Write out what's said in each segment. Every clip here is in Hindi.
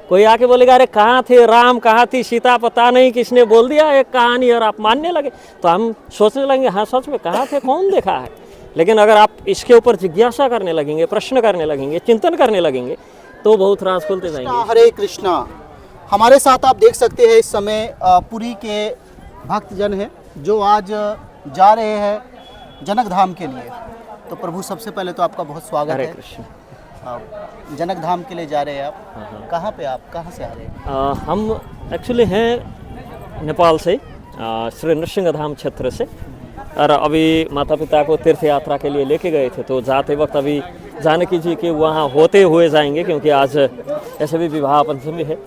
कोई आके बोलेगा अरे कहाँ थे राम, कहाँ थी सीता, पता नहीं किसने बोल दिया एक कहानी और आप मानने लगे, तो हम सोचने लगेंगे हाँ सच में कहाँ थे, कौन देखा है। लेकिन अगर आप इसके ऊपर जिज्ञासा करने लगेंगे, प्रश्न करने लगेंगे, चिंतन करने लगेंगे, तो बहुत राज खुलते जाएंगे। हरे कृष्णा। हमारे साथ आप देख सकते हैं इस समय पुरी के भक्तजन हैं जो आज जा रहे हैं जनक धाम के लिए। तो प्रभु सबसे पहले तो आपका बहुत स्वागत हरे है। कृष्ण। जनक धाम के लिए जा रहे हैं आप। कहाँ पे आप कहाँ से आ रहे हैं? हम एक्चुअली हैं नेपाल से, श्री नृसिंह धाम क्षेत्र से, और अभी माता पिता को तीर्थ यात्रा के लिए लेके गए थे। तो जाते वक्त अभी जानकी जी के वहाँ होते हुए जाएंगे, क्योंकि आज ऐसे भी विवाह पंचमी है,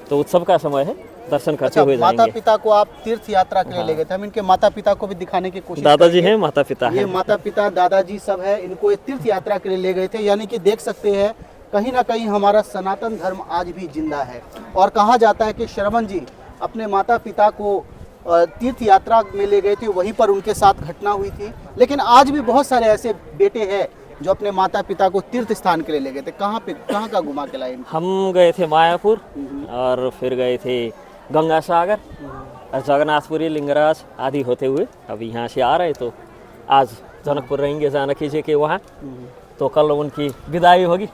तो उत्सव का समय है, दर्शन करते हुए जाएंगे। माता पिता को आप तीर्थ यात्रा के लिए ले गए थे। हम इनके माता पिता को भी दिखाने की कोशिश दादाजी हैं, माता पिता ये हैं। माता पिता दादाजी सब है, इनको तीर्थ यात्रा के लिए ले गए थे। यानी कि देख सकते हैं कहीं ना कहीं हमारा सनातन धर्म आज भी जिंदा है। और कहा जाता है कि श्रवण जी अपने माता पिता को तीर्थ यात्रा में ले गए थे, वहीं पर उनके साथ घटना हुई थी। लेकिन आज भी बहुत सारे ऐसे बेटे हैं जो अपने माता पिता को तीर्थ स्थान के लिए ले गए थे। कहाँ का घुमा के लाए? हम गए थे मायापुर, और फिर गए थे गंगा सागर और जगन्नाथपुरी, लिंगराज आदि होते हुए अब यहाँ से आ रहे। तो आज जनकपुर रहेंगे जानकी जी के वहाँ, तो कल उनकी विदाई होगी,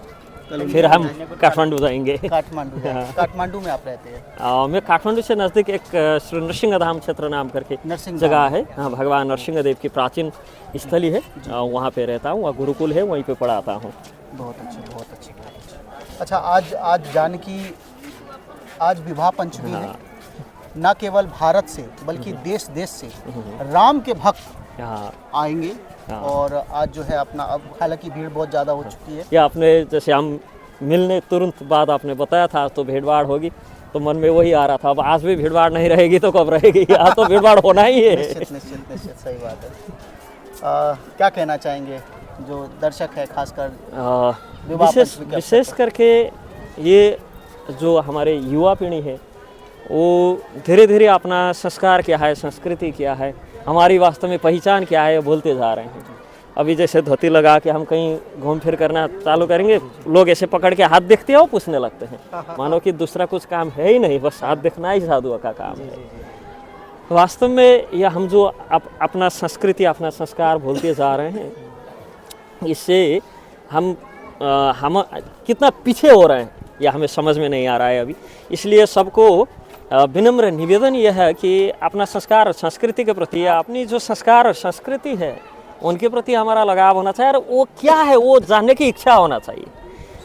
फिर हम काठमांडू जाएंगे। काठमांडू में आप रहते हैं? मैं काठमांडू से नज़दीक एक श्री नृसिंह धाम क्षेत्र नाम करके जगह है, हाँ, भगवान नरसिंह देव की प्राचीन स्थली है, वहाँ पे रहता हूँ, वहाँ गुरुकुल है, वहीं पे पढ़ाता हूँ। बहुत अच्छे, बहुत अच्छे, बहुत अच्छे। अच्छा, आज जानकी, आज विवाह पंचमी है। न केवल भारत से बल्कि देश देश से राम के भक्त आएंगे। और आज जो है अपना, अब हालांकि भीड़ बहुत ज़्यादा हो चुकी है। या आपने जैसे हम मिलने तुरंत बाद आपने बताया था तो भीड़ भाड़ होगी, तो मन में वही आ रहा था। अब आज भी भीड़ भाड़ नहीं रहेगी तो कब रहेगी? आज तो भीड़ भाड़ होना ही है। निश्चित निश्चित निश्चित, सही बात है। क्या कहना चाहेंगे जो दर्शक है, खासकर विशेष करके ये जो हमारे युवा पीढ़ी है वो धीरे धीरे अपना संस्कार क्या है, संस्कृति क्या है, हमारी वास्तव में पहचान क्या है, भूलते जा रहे हैं। अभी जैसे धोती लगा के हम कहीं घूम फिर करना चालू करेंगे, लोग ऐसे पकड़ के हाथ देखते हैं और पूछने लगते हैं, मानो कि दूसरा कुछ काम है ही नहीं, बस हाथ देखना ही साधुओं का काम है। वास्तव में यह हम जो अपना संस्कृति, अपना संस्कार भूलते जा रहे हैं, इससे हम कितना पीछे हो रहे हैं यह हमें समझ में नहीं आ रहा है अभी। इसलिए सबको विनम्र निवेदन यह है कि अपना संस्कार और संस्कृति के प्रति, अपनी जो संस्कार और संस्कृति है उनके प्रति हमारा लगाव होना चाहिए, और वो क्या है वो जानने की इच्छा होना चाहिए।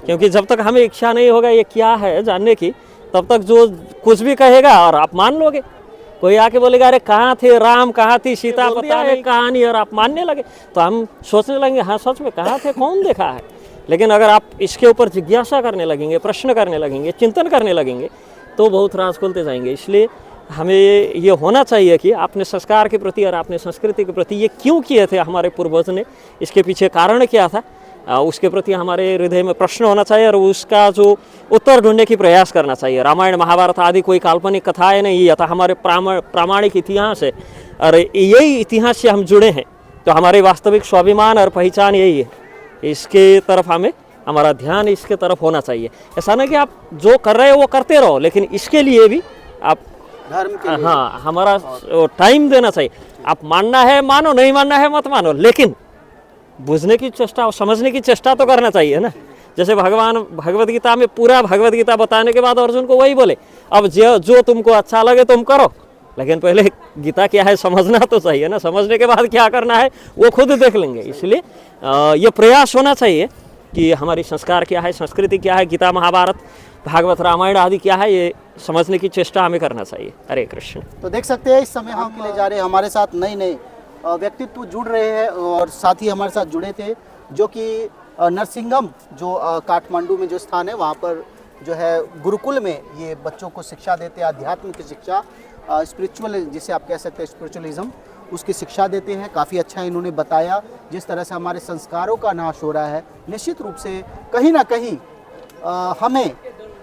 क्योंकि जब तक हमें इच्छा नहीं होगा ये क्या है जानने की, तब तक जो कुछ भी कहेगा और आप मान लोगे। कोई आके बोलेगा अरे कहाँ थे राम, कहाँ थी सीता, पता नहीं कहानी, और आप मानने लगे, तो हम सोचने लगेंगे हाँ सच में कहाँ थे, कौन देखा है। लेकिन अगर आप इसके ऊपर जिज्ञासा करने लगेंगे, प्रश्न करने लगेंगे, चिंतन करने लगेंगे, तो बहुत राज खुलते जाएंगे। इसलिए हमें ये होना चाहिए कि अपने संस्कार के प्रति और अपने संस्कृति के प्रति ये क्यों किए थे हमारे पूर्वज ने, इसके पीछे कारण क्या था, उसके प्रति हमारे हृदय में प्रश्न होना चाहिए और उसका जो उत्तर ढूंढने की प्रयास करना चाहिए। रामायण महाभारत आदि कोई काल्पनिक कथाएं नहीं, यह हमारे प्रामाणिक इतिहास है, और यही इतिहास से हम जुड़े हैं, तो हमारे वास्तविक स्वाभिमान और पहचान यही है। इसके तरफ हमारा ध्यान इसके तरफ होना चाहिए। ऐसा नहीं कि आप जो कर रहे हो वो करते रहो, लेकिन इसके लिए भी आप धर्म के लिए, हाँ, हमारा टाइम देना चाहिए। आप मानना है मानो, नहीं मानना है मत मानो, लेकिन बुझने की चेष्टा और समझने की चेष्टा तो करना चाहिए ना। जैसे भगवान भगवद गीता में पूरा भगवद गीता बताने के बाद अर्जुन को वही बोले, अब जो तुमको अच्छा लगे तुम करो, लेकिन पहले गीता क्या है समझना तो चाहिए ना। समझने के बाद क्या करना है वो खुद देख लेंगे। इसलिए ये प्रयास होना चाहिए कि हमारी संस्कार क्या है, संस्कृति क्या है, गीता महाभारत भागवत रामायण आदि क्या है, ये समझने की चेष्टा हमें करना चाहिए। हरे कृष्ण। तो देख सकते हैं इस समय हम के लिए जा रहे हैं, हमारे साथ नए नए व्यक्तित्व जुड़ रहे हैं और साथ ही हमारे साथ जुड़े थे जो कि नरसिंहम जो काठमांडू में जो स्थान है वहाँ पर जो है गुरुकुल में ये बच्चों को शिक्षा देते हैं, आध्यात्म की शिक्षा, स्पिरिचुअल जिसे आप कह सकते हैं स्पिरिचुअलिज्म, उसकी शिक्षा देते हैं। काफ़ी अच्छा इन्होंने बताया जिस तरह से हमारे संस्कारों का नाश हो रहा है। निश्चित रूप से कहीं ना कहीं हमें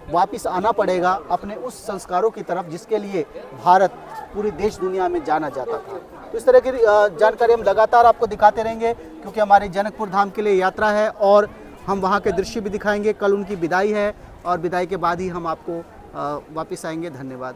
वापस आना पड़ेगा अपने उस संस्कारों की तरफ जिसके लिए भारत पूरी देश दुनिया में जाना जाता था। तो इस तरह की जानकारी हम लगातार आपको दिखाते रहेंगे क्योंकि हमारे जनकपुर धाम के लिए यात्रा है और हम वहाँ के दृश्य भी दिखाएंगे। कल उनकी विदाई है और विदाई के बाद ही हम आपको वापस आएंगे। धन्यवाद।